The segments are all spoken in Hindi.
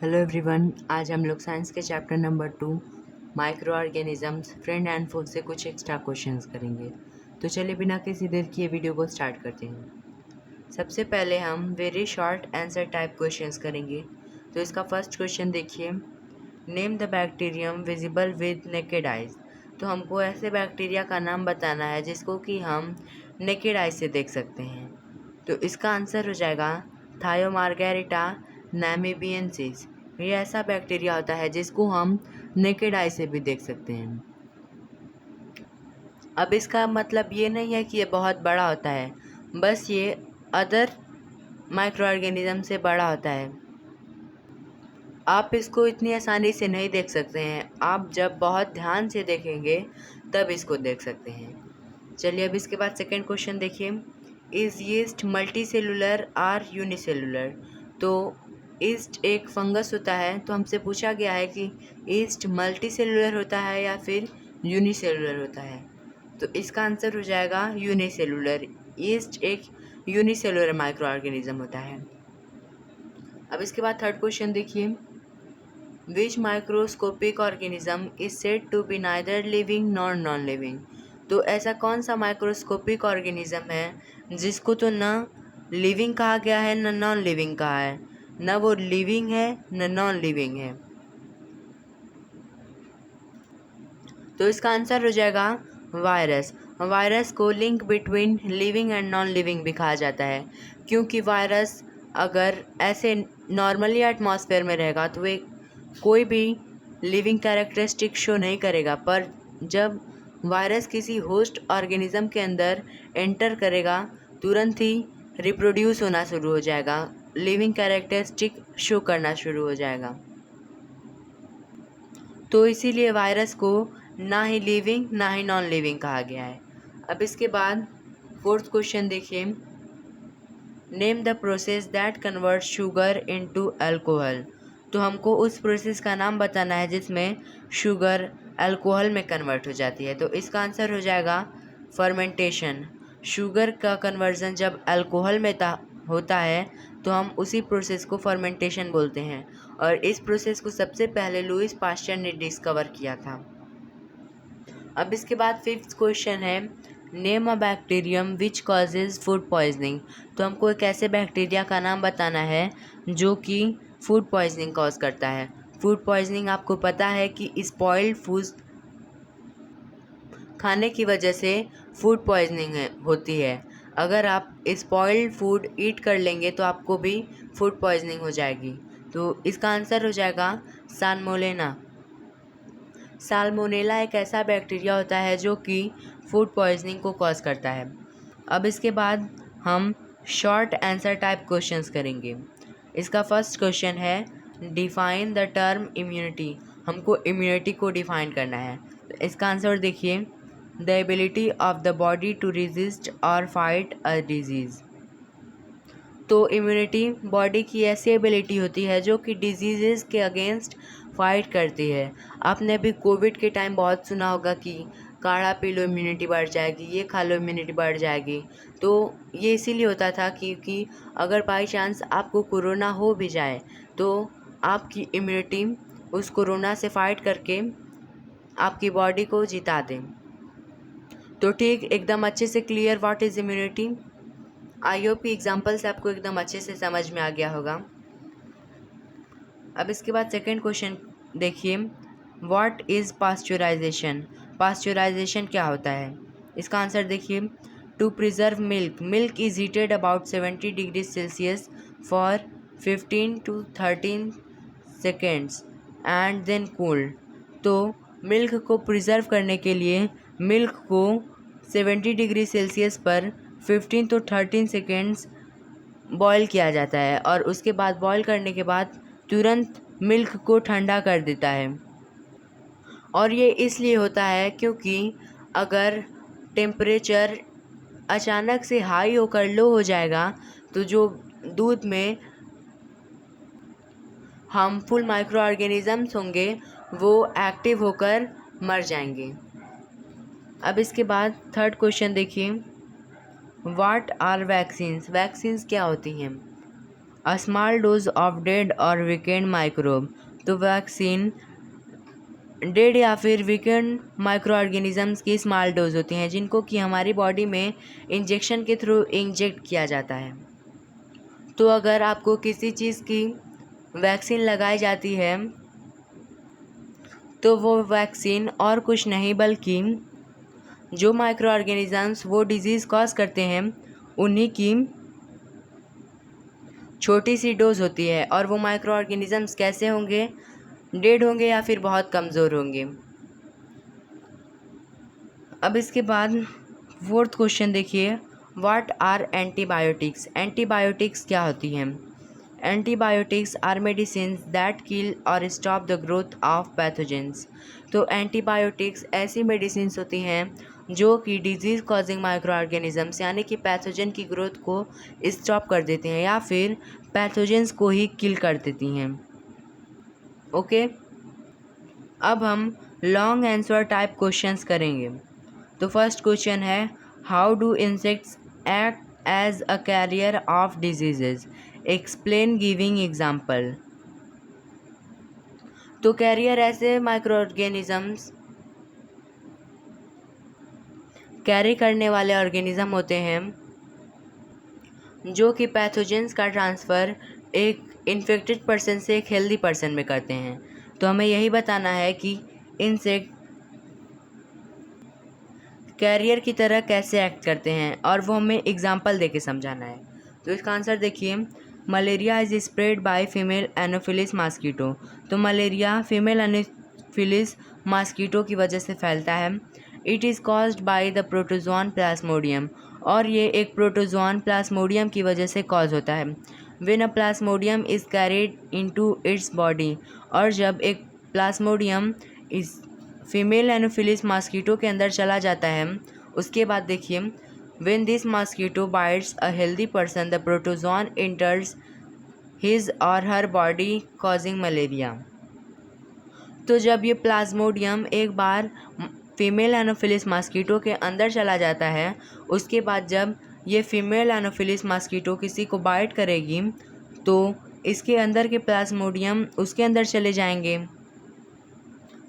हेलो एवरीवन, आज हम लोग साइंस के chapter number 2 micro organisms friend and food से कुछ एक्स्ट्रा क्वेश्चंस करेंगे। तो चलिए बिना किसी देर किए वीडियो को स्टार्ट करते हैं। सबसे पहले हम very short answer type questions करेंगे। तो इसका फर्स्ट क्वेश्चन देखिए, name the bacterium visible with naked eyes. तो हमको ऐसे बैक्टीरिया का नाम बताना है जिसको कि हम नेकेड आइज से देख सकते हैं। तो इसका आंसर हो जाएगा थायोमार्गेरिटा नैमीबियंसिस। ये ऐसा बैक्टीरिया होता है जिसको हम नेकेड आई से भी देख सकते हैं। अब इसका मतलब ये नहीं है कि ये बहुत बड़ा होता है, बस ये अदर माइक्रो ऑर्गेनिज्म से बड़ा होता है। आप इसको इतनी आसानी से नहीं देख सकते हैं, आप जब बहुत ध्यान से देखेंगे तब इसको देख सकते हैं। चलिए अब इसके बाद सेकेंड क्वेश्चन देखिए, is yeast multi cellular or unicellular. तो ईस्ट एक फंगस होता है, तो हमसे पूछा गया है कि ईस्ट मल्टी सेलुलर होता है या फिर यूनिसेलुलर होता है। तो इसका आंसर हो जाएगा यूनिसेलुलर। ईस्ट एक यूनिसेलुलर माइक्रो ऑर्गेनिज्म होता है। अब इसके बाद थर्ड क्वेश्चन देखिए, which microscopic organism is said to be neither living nor non living. तो ऐसा कौन सा माइक्रोस्कोपिक ऑर्गेनिज्म है जिसको तो न लिविंग कहा गया है न नॉन लिविंग कहा है, न वो लिविंग है न नॉन लिविंग है। तो इसका आंसर हो जाएगा वायरस। वायरस को link between living and non living भी कहा जाता है, क्योंकि वायरस अगर ऐसे नॉर्मली एटमॉस्फेयर में रहेगा तो वे कोई भी लिविंग कैरेक्टरिस्टिक शो नहीं करेगा, पर जब वायरस किसी होस्ट ऑर्गेनिज्म के अंदर एंटर करेगा तुरंत ही रिप्रोड्यूस होना शुरू हो जाएगा, लिविंग कैरेक्टरिस्टिक शो करना शुरू हो जाएगा। तो इसीलिए वायरस को ना ही लिविंग ना ही नॉन लिविंग कहा गया है। अब इसके बाद फोर्थ क्वेश्चन देखिए, name the process that convert sugar into alcohol. तो हमको उस प्रोसेस का नाम बताना है जिसमें शुगर अल्कोहल में कन्वर्ट हो जाती है। तो इसका आंसर हो जाएगा फर्मेंटेशन। शुगर का कन्वर्जन जब अल्कोहल में होता है तो हम उसी प्रोसेस को फर्मेंटेशन बोलते हैं, और इस प्रोसेस को सबसे पहले लुईस पास्चर ने डिस्कवर किया था। अब इसके बाद फिफ्थ क्वेश्चन है, name a bacterium which causes food poisoning. तो हमको एक ऐसे बैक्टीरिया का नाम बताना है जो कि फूड पॉइजनिंग कॉज करता है। फूड पॉइजनिंग आपको पता है कि स्पॉइल्ड फूड खाने की वजह से फूड पॉइजनिंग होती है। अगर आप स्पॉइल्ड फूड ईट कर लेंगे तो आपको भी फूड पॉइजनिंग हो जाएगी। तो इसका आंसर हो जाएगा साल्मोनेला। साल्मोनेला एक ऐसा बैक्टीरिया होता है जो कि फूड पॉइजनिंग को कॉज करता है। अब इसके बाद हम शॉर्ट आंसर टाइप क्वेश्चंस करेंगे। इसका फर्स्ट क्वेश्चन है, डिफाइन द टर्म इम्यूनिटी। हमको इम्यूनिटी को डिफाइन करना है। तो इसका आंसर देखिए, the ability of the body to resist और फाइट अ डिजीज़। तो इम्यूनिटी बॉडी की ऐसी एबिलिटी होती है जो कि डिजीज़ के अगेंस्ट फाइट करती है। आपने अभी कोविड के टाइम बहुत सुना होगा कि काढ़ा पी लो इम्यूनिटी बढ़ जाएगी, ये खा लो इम्यूनिटी बढ़ जाएगी। तो ये इसीलिए होता था क्योंकि अगर बाई चांस आपको कोरोना हो भी जाए तो आपकी इम्यूनिटी उस कोरोना से फाइट करके आपकी बॉडी को जिता दें। तो ठीक एकदम अच्छे से clear what is immunity. I hope की एग्जाम्पल से आपको एकदम अच्छे से समझ में आ गया होगा। अब इसके बाद सेकंड क्वेश्चन देखिए, व्हाट इज़ पास्चुराइजेशन। पास्चुराइजेशन क्या होता है? इसका आंसर देखिए, to preserve milk. Milk is heated about 70 degree Celsius for 15 to 13 seconds and then cooled. तो मिल्क को प्रिजर्व करने के लिए मिल्क को 70 डिग्री सेल्सियस पर 15 to 13 सेकेंड्स बॉईल किया जाता है, और उसके बाद बॉईल करने के बाद तुरंत मिल्क को ठंडा कर देता है। और ये इसलिए होता है क्योंकि अगर टेम्परेचर अचानक से हाई होकर लो हो जाएगा तो जो दूध में हार्मफुल माइक्रो ऑर्गेनिजम्स होंगे वो एक्टिव होकर मर जाएंगे। अब इसके बाद थर्ड क्वेश्चन देखिए, व्हाट आर वैक्सीन्स। वैक्सीन्स क्या होती हैं? A small dose of dead और वीकेंड माइक्रोब। तो वैक्सीन डेड या फिर वीकेंड माइक्रो ऑर्गेनिजम्स की स्मॉल डोज होती हैं जिनको कि हमारी बॉडी में इंजेक्शन के थ्रू इंजेक्ट किया जाता है। तो अगर आपको किसी चीज़ की वैक्सीन लगाई जाती है तो वो वैक्सीन और कुछ नहीं बल्कि जो माइक्रो ऑर्गेनिजम्स वो डिजीज़ कॉज करते हैं उन्हीं की छोटी सी डोज होती है। और वो माइक्रो ऑर्गेनिजम्स कैसे होंगे, डेड होंगे या फिर बहुत कमज़ोर होंगे। अब इसके बाद फोर्थ क्वेश्चन देखिए, व्हाट आर एंटीबायोटिक्स। एंटीबायोटिक्स क्या होती हैं? Antibiotics are medicine that kill और stop the growth of pathogens. तो एंटीबायोटिक्स ऐसी मेडिसिन होती हैं जो कि डिजीज़ कॉजिंग माइक्रो ऑर्गेनिजम्स यानी कि पैथोजन की ग्रोथ को स्टॉप कर देते हैं या फिर पैथोजेंस को ही किल कर देती हैं। ओके, अब हम लॉन्ग आंसर टाइप क्वेश्चंस करेंगे। तो फर्स्ट क्वेश्चन है, how do insects act as a carrier of diseases, explain giving example. तो कैरियर ऐसे माइक्रो ऑर्गेनिजम्स कैरी करने वाले ऑर्गेनिज्म होते हैं जो कि पैथोजेंस का ट्रांसफ़र एक इन्फेक्टेड पर्सन से एक हेल्दी पर्सन में करते हैं। तो हमें यही बताना है कि इंसेक्ट कैरियर की तरह कैसे एक्ट करते हैं और वो हमें एग्जाम्पल देके समझाना है। तो इसका आंसर देखिए, malaria is spread by female Anopheles mosquito. तो मलेरिया फीमेल एनोफिलिस मॉस्किटो की वजह से फैलता है। It is caused by the protozoan Plasmodium, और ये एक प्रोटोजोआन प्लाज्मोडियम की वजह से कॉज होता है। When a Plasmodium is carried into its body, और जब एक प्लाज्मोडियम इस फीमेल एनोफिलिस मॉस्किटो के अंदर चला जाता है, उसके बाद देखिए, when this mosquito bytes a healthy person the protozoan इंटर्स his और हर बॉडी कॉजिंग मलेरिया। तो जब ये प्लाज्मोडियम एक बार फीमेल एनोफिलिस मॉस्किटो के अंदर चला जाता है, उसके बाद जब ये फीमेल एनोफिलिस मॉस्किटो किसी को बाइट करेगी तो इसके अंदर के प्लाज्मोडियम उसके अंदर चले जाएंगे।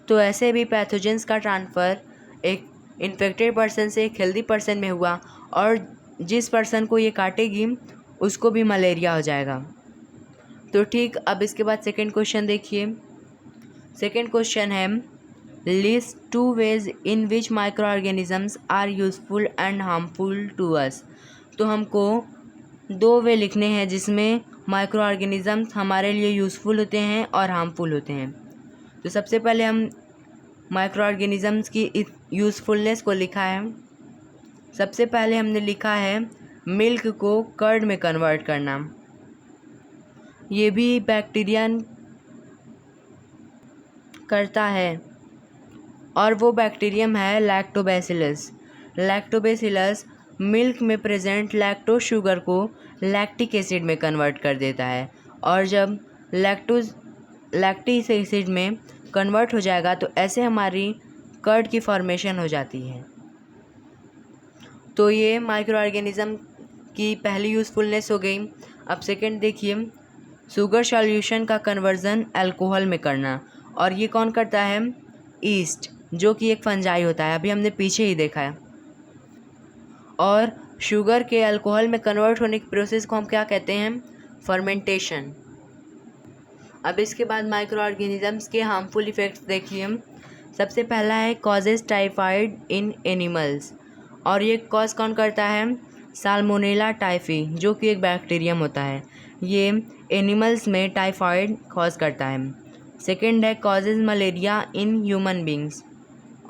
तो ऐसे भी पैथोजेंस का ट्रांसफ़र एक इन्फेक्टेड पर्सन से एक हेल्दी पर्सन में हुआ और जिस पर्सन को ये काटेगी उसको भी मलेरिया हो जाएगा। तो ठीक, अब इसके बाद सेकंड क्वेश्चन देखिए। सेकंड क्वेश्चन है, list 2 ways in which micro organisms are useful and harmful to us. तो हमको 2 वे लिखने हैं जिसमें माइक्रो ऑर्गेनिजम्स हमारे लिए यूज़फुल होते हैं और हार्मफुल होते हैं। तो सबसे पहले हम माइक्रो ऑर्गेनिजम्स की यूज़फुलनेस को लिखा है। सबसे पहले हमने लिखा है मिल्क को कर्ड में कन्वर्ट करना। ये भी बैक्टीरिया करता है और वो बैक्टीरियम है लैक्टोबैसिलस। लैक्टोबैसिलस मिल्क में प्रेजेंट लैक्टोज शुगर को लैक्टिक एसिड में कन्वर्ट कर देता है, और जब लैक्टिक एसिड में कन्वर्ट हो जाएगा तो ऐसे हमारी कर्ड की फॉर्मेशन हो जाती है। तो ये माइक्रो ऑर्गेनिज़म की पहली यूज़फुलनेस हो गई। अब सेकंड देखिए, शुगर सॉल्यूशन का कन्वर्जन अल्कोहल में करना, और ये कौन करता है? ईस्ट, जो कि एक फंजाई होता है, अभी हमने पीछे ही देखा है। और शुगर के अल्कोहल में कन्वर्ट होने की प्रोसेस को हम क्या कहते हैं? फर्मेंटेशन। अब इसके बाद माइक्रो ऑर्गेनिजम्स के हार्मफुल इफ़ेक्ट्स देखिए। सबसे पहला है कॉजेज टाइफाइड इन एनिमल्स, और ये कॉज कौन करता है? साल्मोनेला टाइफी, जो कि एक बैक्टीरियम होता है। ये एनिमल्स में टाइफाइड कॉज करता है। सेकेंड है causes malaria in human beings,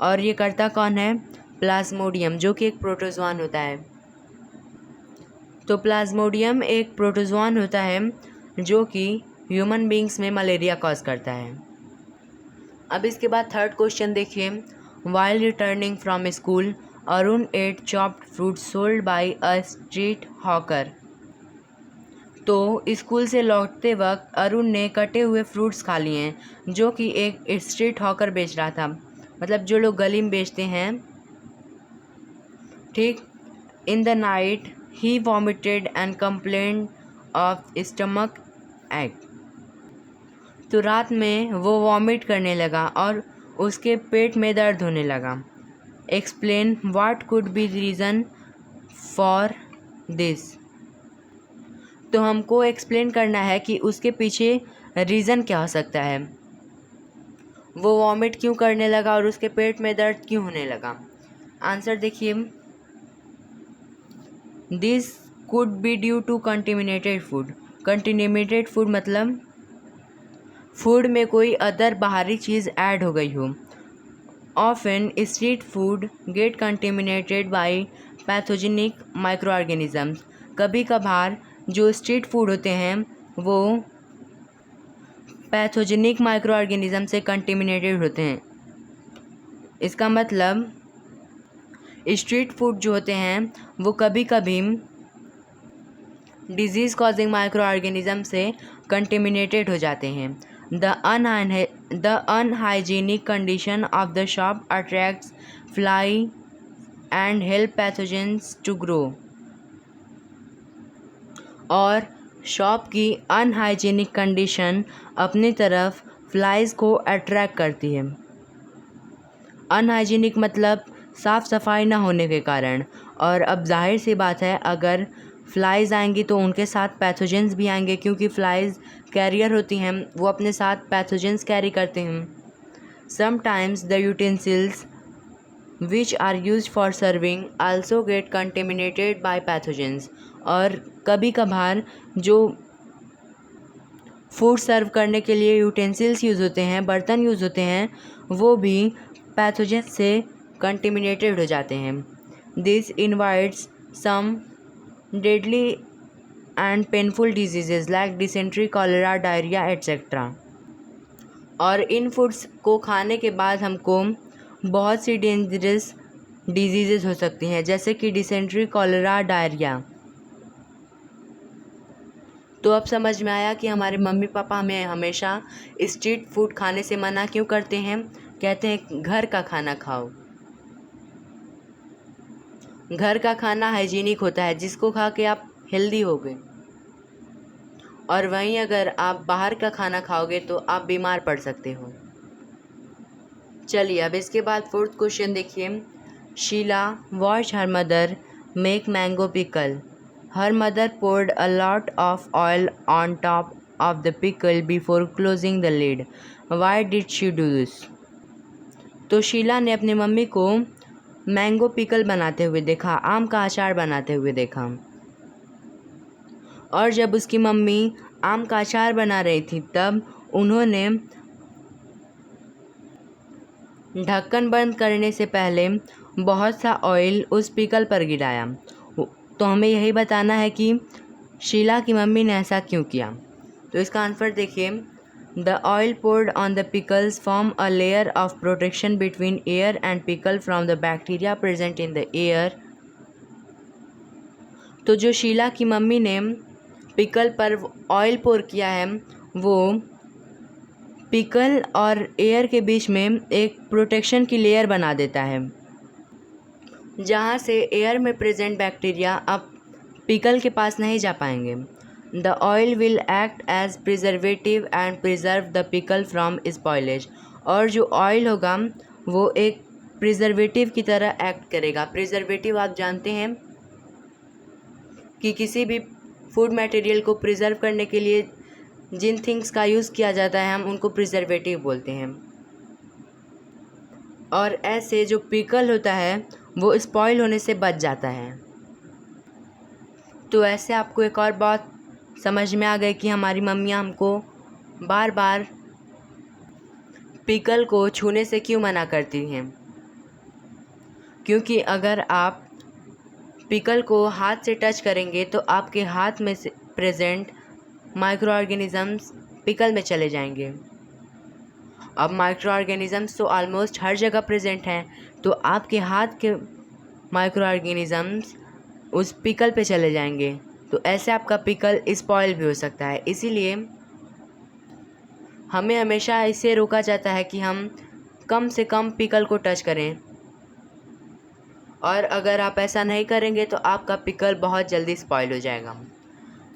और ये करता कौन है? प्लाज्मोडियम, जो कि एक प्रोटोजोआन होता है। तो प्लाज्मोडियम एक प्रोटोजोआन होता है जो कि ह्यूमन बींग्स में मलेरिया कॉज करता है। अब इसके बाद थर्ड क्वेश्चन देखिए, while returning from school Arun ate chopped fruit sold by a street hawker. तो स्कूल से लौटते वक्त अरुण ने कटे हुए फ्रूट्स खा लिए हैं जो कि एक स्ट्रीट हॉकर बेच रहा था, मतलब जो लोग गली में बेचते हैं। ठीक, in the night he vomited and complained of stomach act. तो रात में वो वॉमिट करने लगा और उसके पेट में दर्द होने लगा। Explain what could be reason for this. तो हमको एक्सप्लेन करना है कि उसके पीछे रीज़न क्या हो सकता है, वो वॉमिट क्यों करने लगा और उसके पेट में दर्द क्यों होने लगा। आंसर देखिए, this could be due to contaminated food. Contaminated food मतलब फूड में कोई अदर बाहरी चीज़ ऐड हो गई हो। Often street food get contaminated by pathogenic micro organisms. कभी कभार जो स्ट्रीट फूड होते हैं वो पैथोजेनिक माइक्रो ऑर्गेनिज्म से कंटेमिनेटेड होते हैं। इसका मतलब स्ट्रीट फूड जो होते हैं वो कभी कभी डिजीज़ कॉजिंग माइक्रो ऑर्गेनिज्म से कंटेमिनेटेड हो जाते हैं। The unhygienic condition of the shop attracts fly and help pathogens to grow. और शॉप की अनहाइजीनिक कंडीशन अपनी तरफ फ्लाइज़ को अट्रैक्ट करती है। अनहाइजीनिक मतलब साफ़ सफाई ना होने के कारण। और अब जाहिर सी बात है, अगर फ्लाइज़ आएंगी तो उनके साथ पैथोजेंस भी आएंगे, क्योंकि फ्लाइज़ कैरियर होती हैं, वो अपने साथ पैथोजेंस कैरी करते हैं। Sometimes the utensils which are use for serving also get contaminated by pathogens. और कभी कभार जो फूड सर्व करने के लिए यूटेंसिल्स यूज़ होते हैं, बर्तन यूज़ होते हैं, वो भी पैथोजेन से कंटेमिनेटेड हो जाते हैं। This invites some deadly and painful diseases like dysentery, cholera, diarrhoea etcetera. और इन फूड्स को खाने के बाद हमको बहुत सी डेंजरस डिजीजेज हो सकती हैं, जैसे कि डिसेंट्री, कॉलेरा, डायरिया। तो अब समझ में आया कि हमारे मम्मी पापा हमें हमेशा स्ट्रीट फूड खाने से मना क्यों करते हैं। कहते हैं घर का खाना खाओ। घर का खाना हाइजीनिक होता है, जिसको खा के आप हेल्दी होगे। और वहीं अगर आप बाहर का खाना खाओगे तो आप बीमार पड़ सकते हो। चलिए अब इसके बाद फोर्थ क्वेश्चन देखिए। Sheela watch her mother make mango pickle. Her mother poured a lot of oil on top of the pickle before closing the lid. Why did she do this? तो शीला ने अपनी मम्मी को मैंगो पिकल बनाते हुए देखा, आम का अचार बनाते हुए देखा। और जब उसकी मम्मी आम का अचार बना रही थी तब उन्होंने ढक्कन बंद करने से पहले बहुत सा ऑयल उस पिकल पर गिराया। तो हमें यही बताना है कि शीला की मम्मी ने ऐसा क्यों किया। तो इसका आंसर देखिए। The oil poured on the pickles form a layer of protection between air and pickle from the bacteria present in the air. तो जो शीला की मम्मी ने पिकल पर ऑयल पोर किया है, वो पिकल और एयर के बीच में एक प्रोटेक्शन की लेयर बना देता है, जहाँ से एयर में प्रेजेंट बैक्टीरिया अब पिकल के पास नहीं जा पाएंगे। The oil will act as preservative and preserve the pickle from spoilage. और जो ऑयल होगा वो एक प्रिजर्वेटिव की तरह एक्ट करेगा। प्रिजर्वेटिव आप जानते हैं कि किसी भी फूड मटेरियल को प्रिजर्व करने के लिए जिन थिंग्स का यूज़ किया जाता है हम उनको प्रिजर्वेटिव बोलते हैं। और ऐसे जो पिकल होता है वो स्पॉइल होने से बच जाता है। तो ऐसे आपको एक और बात समझ में आ गई कि हमारी मम्मियाँ हमको बार बार पिकल को छूने से क्यों मना करती हैं। क्योंकि अगर आप पिकल को हाथ से टच करेंगे तो आपके हाथ में से प्रेजेंट माइक्रो ऑर्गेनिज़म्स पिकल में चले जाएंगे। अब माइक्रो ऑर्गेनिज़म्स तो ऑलमोस्ट हर जगह प्रेजेंट हैं, तो आपके हाथ के माइक्रो ऑर्गेनिज़म्स उस पिकल पे चले जाएंगे, तो ऐसे आपका पिकल स्पॉइल भी हो सकता है। इसीलिए हमें हमेशा इसे रोका जाता है कि हम कम से कम पिकल को टच करें। और अगर आप ऐसा नहीं करेंगे तो आपका पिकल बहुत जल्दी स्पॉइल हो जाएगा।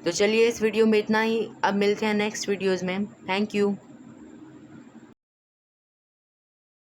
तो चलिए इस वीडियो में इतना ही, अब मिलते हैं नेक्स्ट वीडियोज़ में। Thank you.